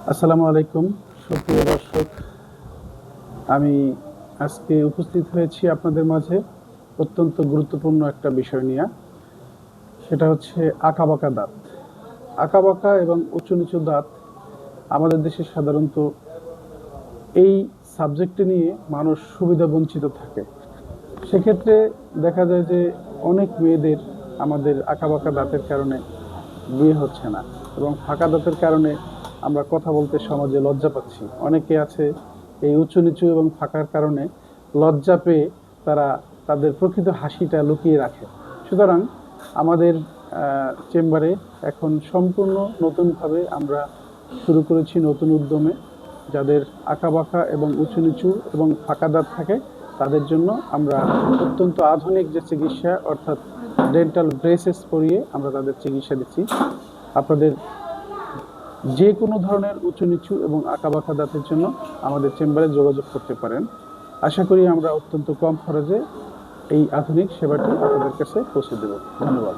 আসসালামু আলাইকুম সুপ্রিয় দর্শক। আমি আজকে উপস্থিত হয়েছি আপনাদের মাঝে অত্যন্ত গুরুত্বপূর্ণ একটা বিষয় নিয়ে। সেটা হচ্ছে আঁকাবাঁকা দাঁত। আঁকাবাঁকা এবং উঁচু নিচু দাঁত আমাদের দেশে সাধারণত এই সাবজেক্টটি নিয়ে মানুষ সুবিধা বঞ্চিত থাকে। সেক্ষেত্রে দেখা যায় যে অনেক মেয়েদের আমাদের আঁকাবাঁকা দাঁতের কারণে বিয়ে হচ্ছে না, এবং ফাঁকা দাঁতের কারণে আমরা কথা বলতে সমাজে লজ্জা পাচ্ছি। অনেকে আছে এই উঁচু নিচু এবং ফাঁকার কারণে লজ্জা পেয়ে তারা তাদের প্রকৃত হাসিটা লুকিয়ে রাখে। সুতরাং আমাদের চেম্বারে এখন সম্পূর্ণ নতুনভাবে আমরা শুরু করেছি নতুন উদ্যমে। যাদের আঁকাবাঁকা এবং উঁচু নিচু এবং ফাঁকা দাঁত থাকে তাদের জন্য আমরা অত্যন্ত আধুনিক যে চিকিৎসা, অর্থাৎ ডেন্টাল ব্রেসেস পরিয়ে আমরা তাদের চিকিৎসা দিচ্ছি। আপনাদের যে কোনো ধরনের উঁচু নিচু এবং আঁকাবাঁকা দাঁতের জন্য আমাদের চেম্বারে যোগাযোগ করতে পারেন। আশা করি আমরা অত্যন্ত কম খরচে এই আধুনিক সেবাটি আপনাদের কাছে পৌঁছে দেব। ধন্যবাদ।